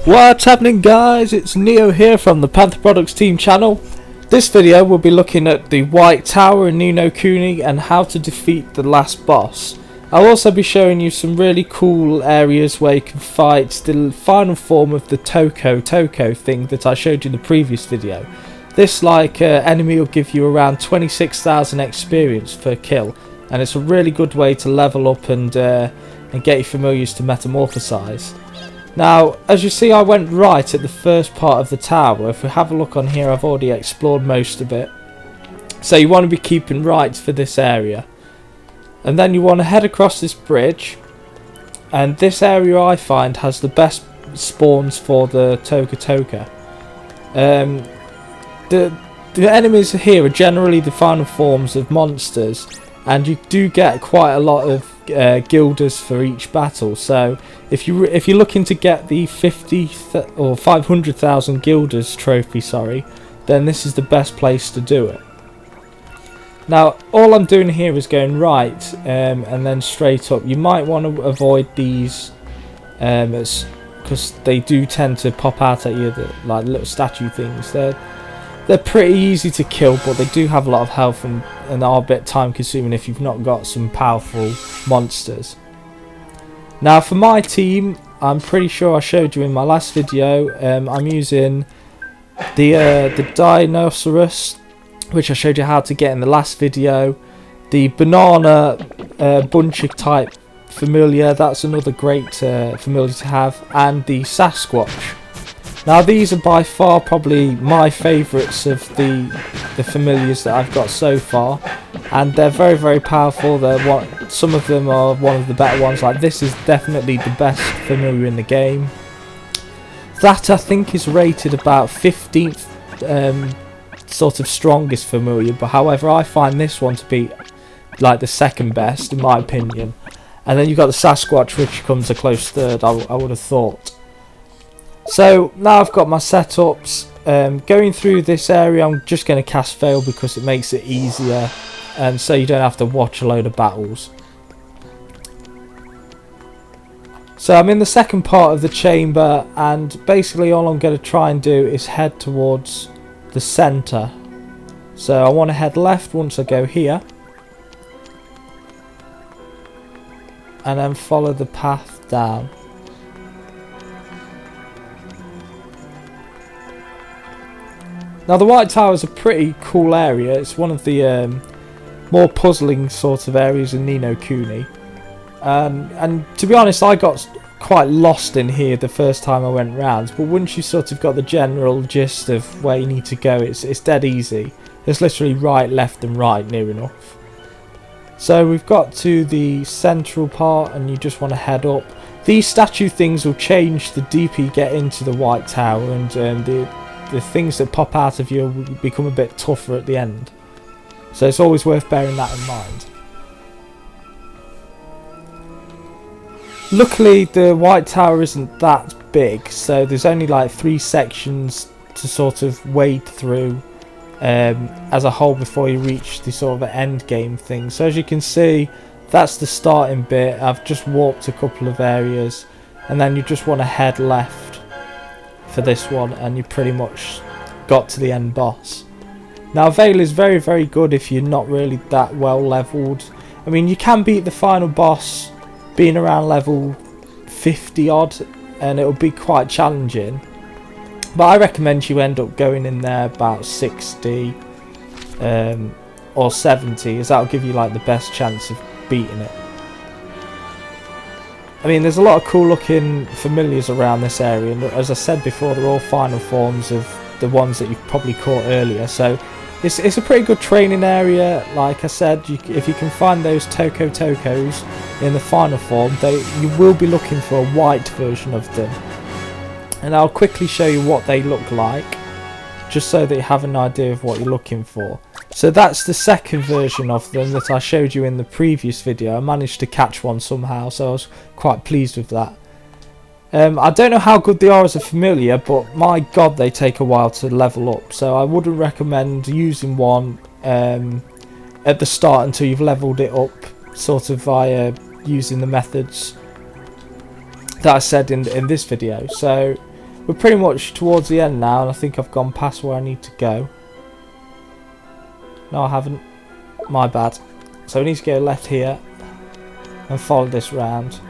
What's happening, guys? It's Neo here from the Panther Products Team channel. This video will be looking at the White Tower in No Kuni and how to defeat the last boss. I'll also be showing you some really cool areas where you can fight the final form of the Toko thing that I showed you in the previous video. This enemy will give you around 26,000 experience per kill, and it's a really good way to level up and get your familiars to metamorphosize. Now, as you see, I went right at the first part of the tower. If we have a look on here, I've already explored most of it. So you want to be keeping right for this area. And then you want to head across this bridge. And this area, I find, has the best spawns for the Toka. The enemies here are generally the final forms of monsters. And you do get quite a lot of guilders for each battle. So if you're looking to get the 500,000 guilders trophy, then this is the best place to do it. Now all I'm doing here is going right and then straight up. You might want to avoid these because they do tend to pop out at you, like little statue things. They're pretty easy to kill, but they do have a lot of health and are a bit time consuming if you've not got some powerful monsters. Now for my team, I'm pretty sure I showed you in my last video, I'm using the Dinosaurus, which I showed you how to get in the last video. The banana bunching type familiar, that's another great familiar to have, and the Sasquatch. Now these are by far probably my favourites of the familiars that I've got so far, and they're very, very powerful. Some of them are one of the better ones. Like this is definitely the best familiar in the game. That I think is rated about 15th sort of strongest familiar, but however I find this one to be like the second best in my opinion. And then you've got the Sasquatch, which comes a close third, I would have thought. So now I've got my setups. Going through this area, I'm just going to cast fail because it makes it easier, and so you don't have to watch a load of battles. So I'm in the second part of the chamber, and basically all I'm going to try and do is head towards the centre. So I want to head left once I go here, and then follow the path down. Now the White Tower is a pretty cool area. It's one of the more puzzling sort of areas in No Kuni. And to be honest, I got quite lost in here the first time I went round. But once you sort of got the general gist of where you need to go, it's dead easy. It's literally right, left and right near enough. So we've got to the central part and you just want to head up. These statue things will change the deeper you get into the White Tower, and the things that pop out of you will become a bit tougher at the end. So it's always worth bearing that in mind. Luckily the White Tower isn't that big, so there's only like 3 sections to sort of wade through as a whole before you reach the sort of end game thing. So as you can see, that's the starting bit. I've just walked a couple of areas, and then you just want to head left for this one, and you pretty much got to the end boss. Now Vale is very, very good if you're not really that well leveled. I mean, you can beat the final boss being around level 50 odd, and it'll be quite challenging, but I recommend you end up going in there about 60 or 70, as that'll give you like the best chance of beating it. I mean, there's a lot of cool looking familiars around this area, and as I said before, they're all final forms of the ones that you've probably caught earlier, so it's a pretty good training area. Like I said, if you can find those Tokos in the final form, you will be looking for a white version of them, and I'll quickly show you what they look like, just so that you have an idea of what you're looking for. So that's the second version of them that I showed you in the previous video. I managed to catch one somehow, so I was quite pleased with that. I don't know how good they are as a familiar, but my god, they take a while to level up, so I wouldn't recommend using one at the start until you've leveled it up sort of via using the methods that I said in this video. So we're pretty much towards the end now, and I think I've gone past where I need to go. No, I haven't. My bad. So I need to go left here and follow this round.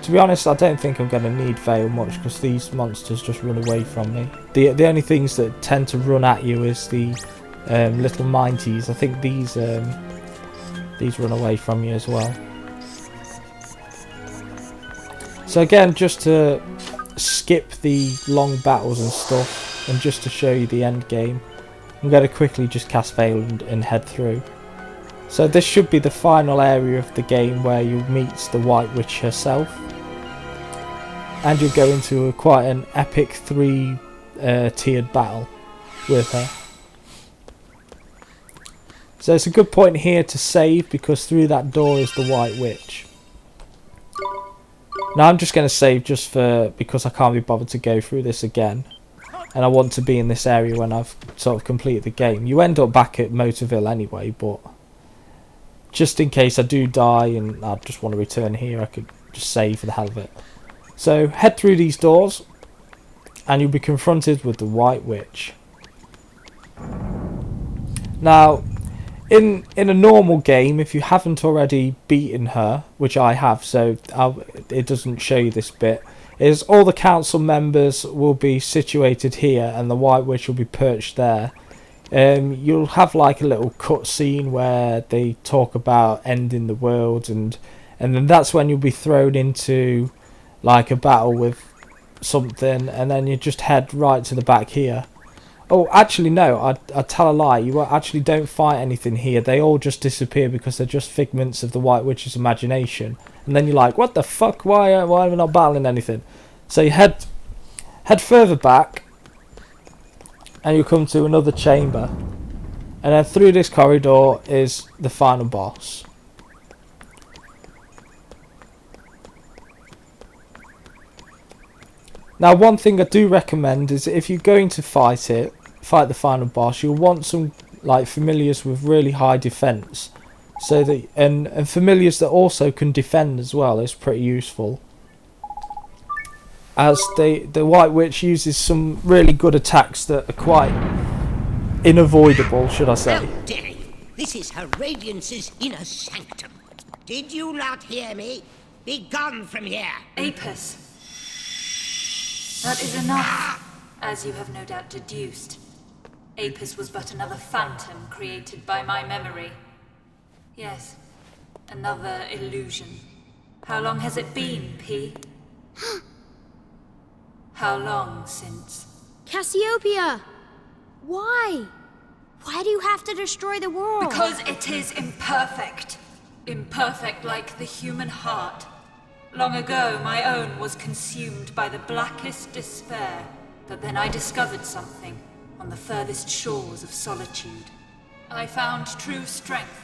To be honest, I don't think I'm going to need Veil much because these monsters just run away from me. The only things that tend to run at you is the little mighties. I think these run away from you as well. So again, just to skip the long battles and stuff, and just to show you the end game, I'm going to quickly just cast Veil and head through. So this should be the final area of the game where you'll meet the White Witch herself, and you'll go into quite an epic 3-tiered battle with her. So it's a good point here to save, because through that door is the White Witch. Now I'm just going to save just because I can't be bothered to go through this again, and I want to be in this area when I've sort of completed the game. You end up back at Motorville anyway, but just in case I do die and I just want to return here, I could just save for the hell of it. So head through these doors and you'll be confronted with the White Witch. Now in a normal game, if you haven't already beaten her, which I have, so it doesn't show you this bit, is all the council members will be situated here and the White Witch will be perched there. You'll have like a little cutscene where they talk about ending the world, and then that's when you'll be thrown into like a battle with something, and then you just head right to the back here. Oh, actually no, I tell a lie. You actually don't fight anything here. They all just disappear because they're just figments of the White Witch's imagination. And then you're like, what the fuck? Why am I not battling anything? So you head further back, and you come to another chamber, and then through this corridor is the final boss. Now one thing I do recommend is if you're going to fight the final boss, you'll want some like familiars with really high defense, so that and familiars that also can defend as well is pretty useful, as the White Witch uses some really good attacks that are quite unavoidable, should I say. How dare you! This is Her Radiance's inner sanctum. Did you not hear me? Be gone from here! Apis. That is enough, as you have no doubt deduced. Apis was but another phantom created by my memory. Yes, another illusion. How long has it been, P? How long since? Cassiopeia! Why? Why do you have to destroy the world? Because it is imperfect. Imperfect like the human heart. Long ago, my own was consumed by the blackest despair. But then I discovered something on the furthest shores of solitude. I found true strength.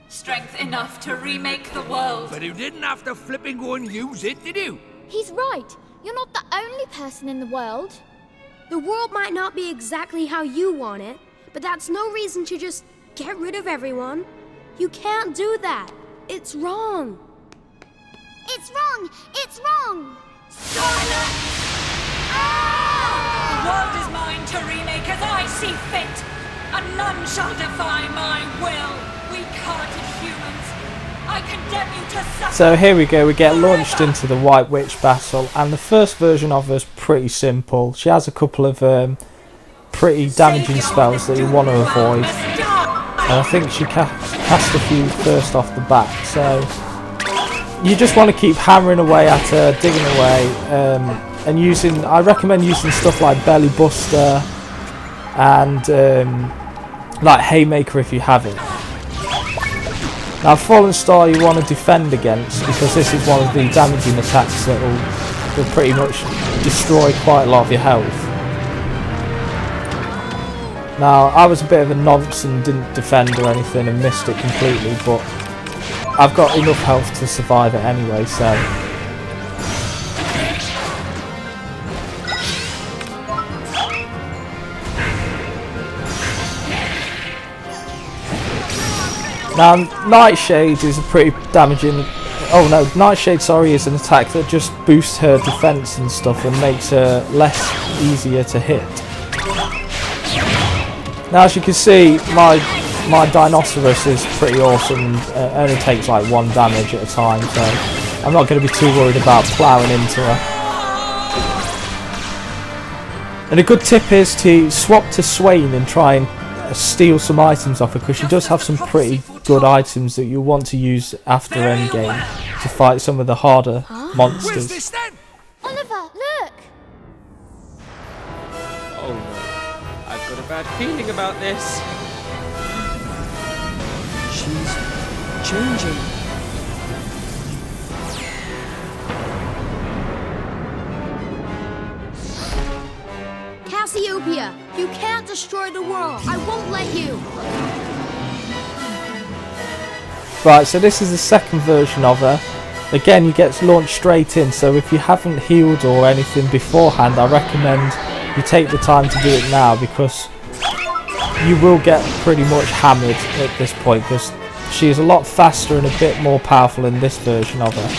Strength enough to remake the world. But you didn't have to flipping go and use it, did you? He's right. You're not the only person in the world. The world might not be exactly how you want it, but that's no reason to just get rid of everyone. You can't do that. It's wrong. It's wrong! It's wrong! Silence! Ah! The world is mine to remake as I see fit, and none shall defy my will. Weak-hearted humans, I condemn you to suffer. So here we go, we get launched into the White Witch battle, and the first version of her is pretty simple. She has a couple of pretty damaging spells that you want to avoid, and I think she cast a few first off the bat, so you just want to keep hammering away at her, digging away, and I recommend using stuff like Belly Buster and like Haymaker if you have it. Now Fallen Star you want to defend against, because this is one of the damaging attacks that will pretty much destroy quite a lot of your health. Now I was a bit of a nonce and didn't defend or anything and missed it completely, but I've got enough health to survive it anyway, so. Now Nightshade is a pretty damaging oh no, Nightshade, sorry, is an attack that just boosts her defense and stuff and makes her less easier to hit. Now, as you can see, my Dinosaurus is pretty awesome and only takes like 1 damage at a time, so I'm not going to be too worried about ploughing into her. And a good tip is to swap to Swain and try and steal some items off her, because she does have some pretty good items that you'll want to use after endgame to fight some of the harder monsters. Where's this then? Oliver, look! Oh no, I've got a bad feeling about this. She's changing. Cassiopeia, you can't destroy the world. I won't let you. Right, so this is the second version of her. Again, you get launched straight in, so if you haven't healed or anything beforehand, I recommend you take the time to do it now, because you will get pretty much hammered at this point, because she is a lot faster and a bit more powerful in this version of her.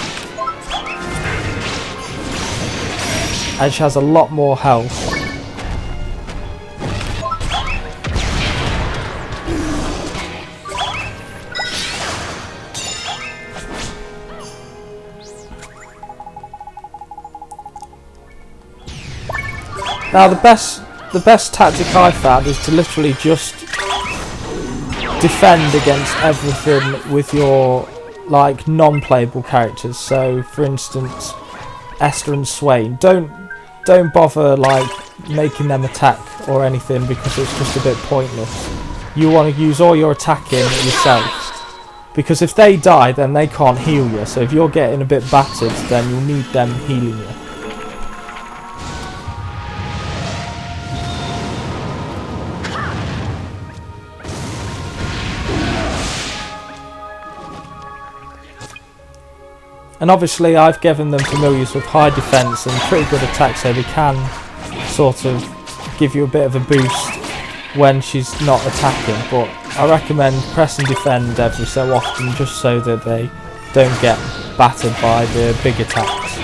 And she has a lot more health. Now the best tactic I found is to literally just defend against everything with your like non-playable characters. So for instance, Esther and Swain. Don't bother like making them attack or anything, because it's just a bit pointless. You want to use all your attacking yourself, because if they die then they can't heal you. So if you're getting a bit battered, then you'll need them healing you. And obviously I've given them familiars with high defense and pretty good attack, so they can sort of give you a bit of a boost when she's not attacking. But I recommend press and defend every so often, just so that they don't get battered by the big attacks.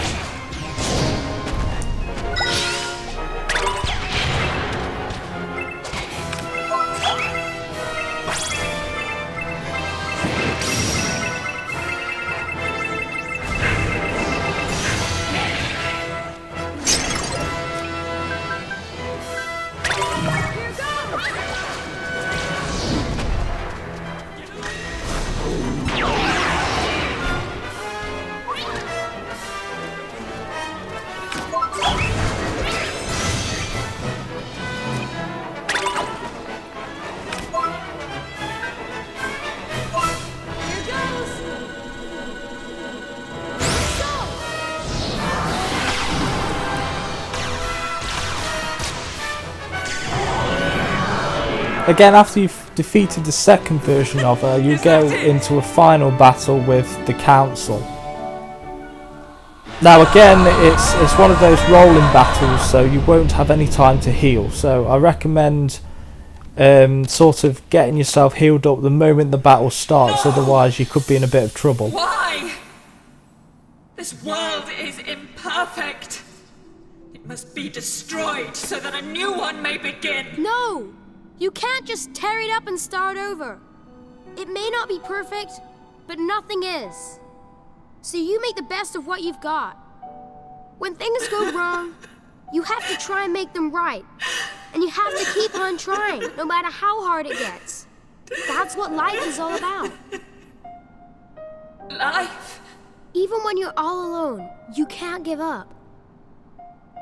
Again, after you've defeated the second version of her, you go into a final battle with the Council. Now again, it's one of those rolling battles, so you won't have any time to heal. So I recommend sort of getting yourself healed up the moment the battle starts, otherwise you could be in a bit of trouble. Why? This world is imperfect. It must be destroyed so that a new one may begin. No! You can't just tear it up and start over. It may not be perfect, but nothing is. So you make the best of what you've got. When things go wrong, you have to try and make them right. And you have to keep on trying, no matter how hard it gets. That's what life is all about. Life? Even when you're all alone, you can't give up.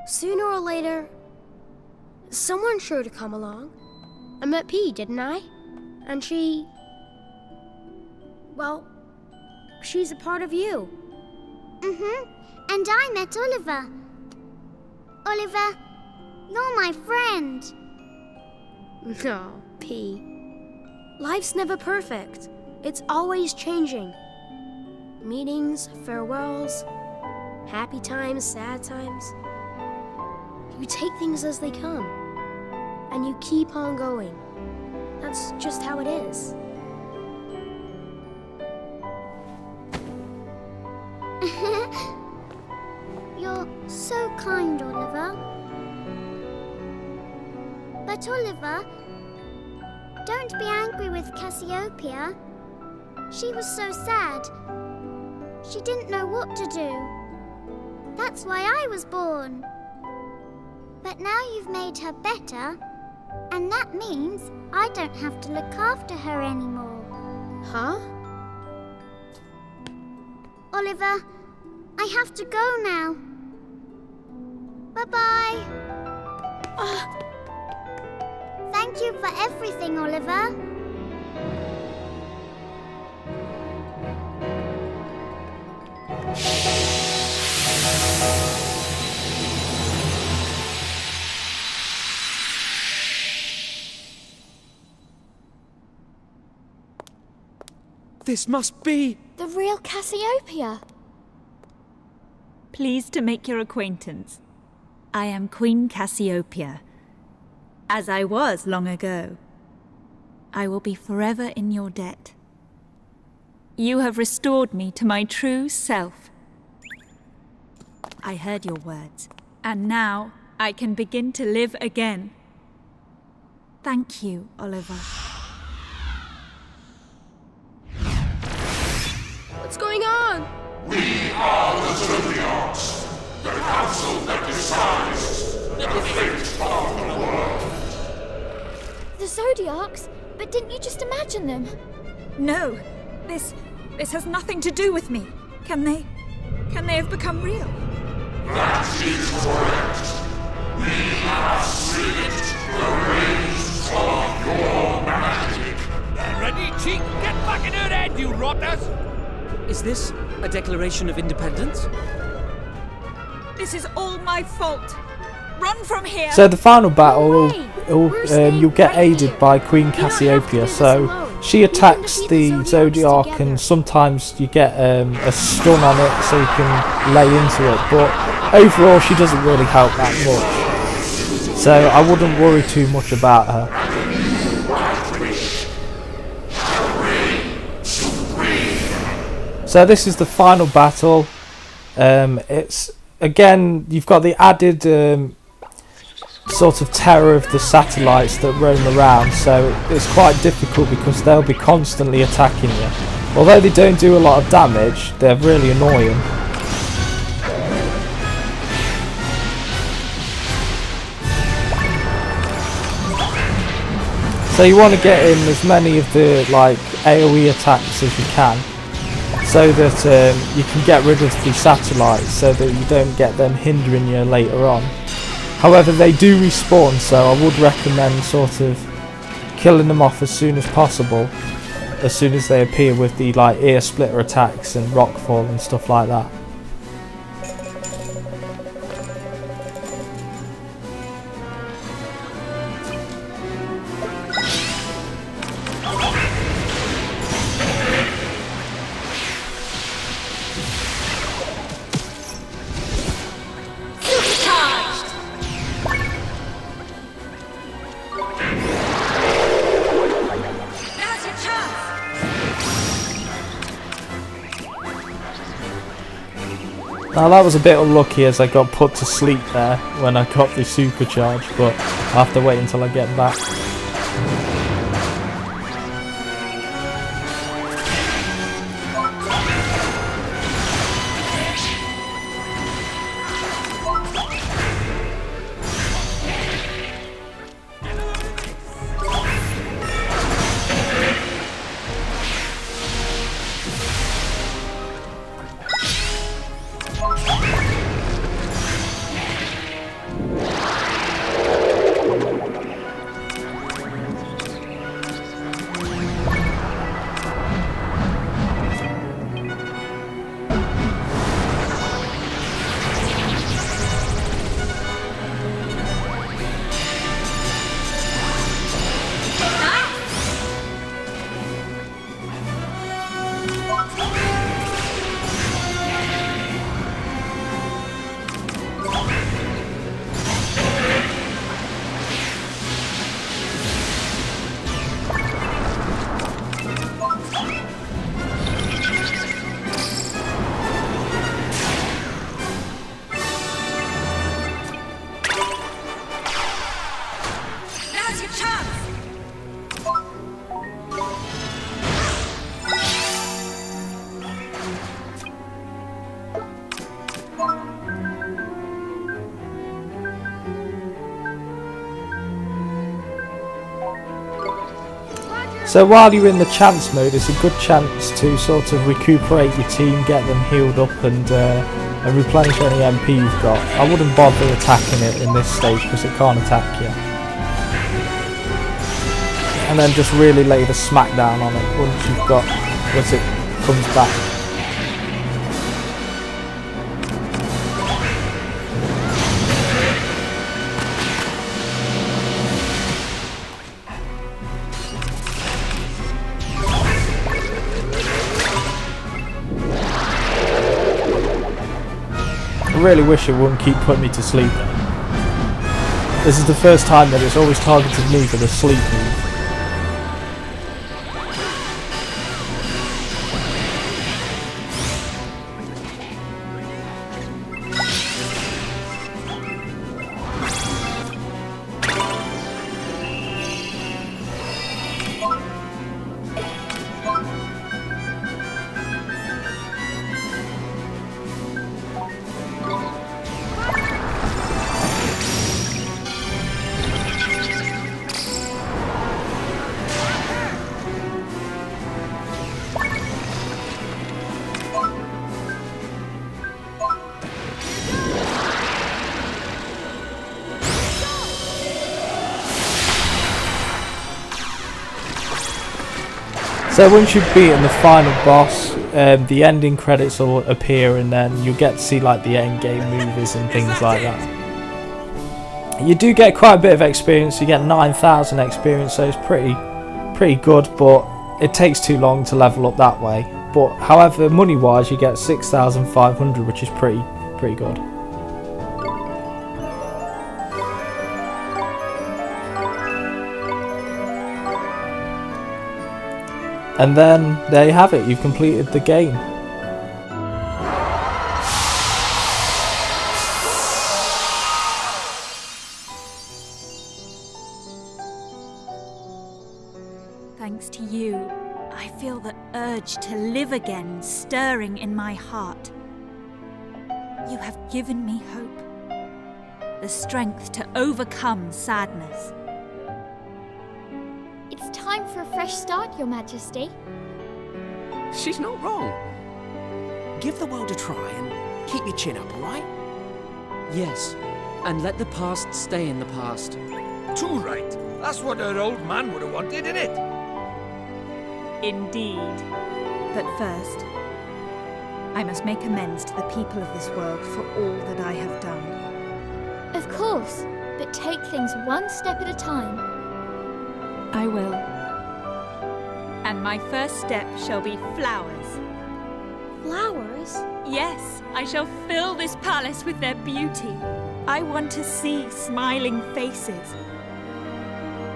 Sooner or later, someone's sure to come along. I met P, didn't I? And she... well, she's a part of you. Mm-hmm. And I met Oliver. Oliver, you're my friend. No, P. Life's never perfect. It's always changing. Meetings, farewells, happy times, sad times. You take things as they come. And you keep on going. That's just how it is. kind, Oliver. But Oliver, don't be angry with Cassiopeia. She was so sad. She didn't know what to do. That's why I was born. But now you've made her better, and that means I don't have to look after her anymore. Huh? Oliver, I have to go now. Bye-bye. Thank you for everything, Oliver. This must be... The real Cassiopeia. Pleased to make your acquaintance. I am Queen Cassiopeia, as I was long ago. I will be forever in your debt. You have restored me to my true self. I heard your words, and now I can begin to live again. Thank you, Oliver. What's going on? We are the Zodiacs, the council that decides the fate of the world. The Zodiacs? But didn't you just imagine them? No, this has nothing to do with me. Can they have become real? That is correct. We have slipped the reins of your magic. Ready, cheek? Get back in her head, you rotters! Is this a declaration of independence? This is all my fault. Run from here! So the final battle, you'll get aided by Queen Cassiopeia. So she attacks the Zodiac, and sometimes you get a stun on it so you can lay into it. But overall, she doesn't really help that much. So I wouldn't worry too much about her. So this is the final battle. It's again, you've got the added sort of terror of the satellites that roam around, so it's quite difficult because they'll be constantly attacking you. Although they don't do a lot of damage, they're really annoying. So you want to get in as many of the like AoE attacks as you can, so that you can get rid of the satellites so that you don't get them hindering you later on. However, they do respawn, so I would recommend sort of killing them off as soon as possible, as soon as they appear with the like ear splitter attacks and rockfall and stuff like that. Now that was a bit unlucky as I got put to sleep there when I got the supercharge, but I'll have to wait until I get back. So while you're in the chance mode, it's a good chance to sort of recuperate your team, get them healed up and replenish any MP you've got. I wouldn't bother attacking it in this stage because it can't attack you. And then just really lay the smackdown on it once it comes back. I really wish it wouldn't keep putting me to sleep. This is the first time that it's always targeted me for the sleep move. So once you've beaten the final boss, the ending credits will appear and then you'll get to see like the end game movies and things like that. You do get quite a bit of experience, you get 9,000 experience, so it's pretty good, but it takes too long to level up that way. But however, money wise you get 6,500, which is pretty good. And then there you have it, you've completed the game. Thanks to you, I feel the urge to live again stirring in my heart. You have given me hope, the strength to overcome sadness. It's time for a fresh start, Your Majesty. She's not wrong. Give the world a try and keep your chin up, alright? Yes, and let the past stay in the past. Too right. That's what her old man would have wanted, innit? Indeed. But first, I must make amends to the people of this world for all that I have done. Of course, but take things one step at a time. I will. And my first step shall be flowers. Flowers? Yes, I shall fill this palace with their beauty. I want to see smiling faces.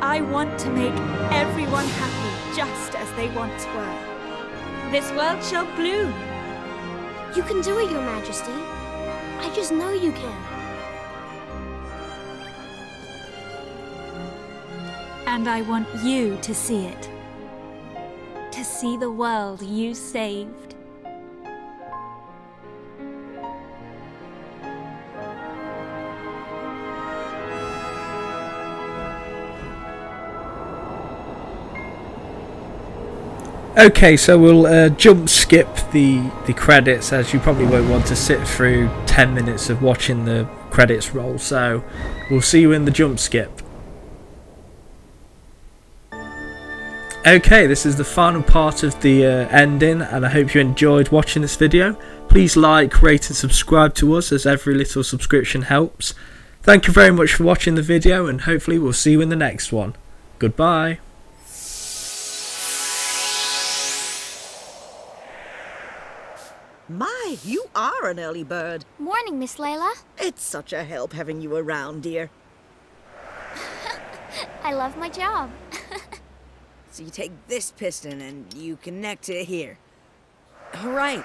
I want to make everyone happy just as they once were. This world shall bloom. You can do it, Your Majesty. I just know you can. And I want you to see it. To see the world you saved. Okay, so we'll jump skip the credits, as you probably won't want to sit through 10 minutes of watching the credits roll, so we'll see you in the jump skip. Okay, this is the final part of the ending, and I hope you enjoyed watching this video. Please like, rate and subscribe to us, as every little subscription helps. Thank you very much for watching the video, and hopefully we'll see you in the next one. Goodbye. My, you are an early bird. Morning, Miss Layla. It's such a help having you around, dear. I love my job. So you take this piston and you connect it here. All right.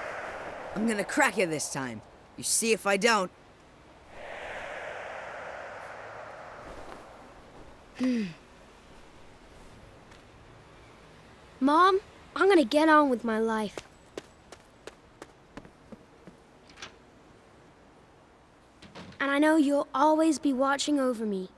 I'm gonna crack you this time. You see if I don't. Mom, I'm gonna get on with my life. And I know you'll always be watching over me.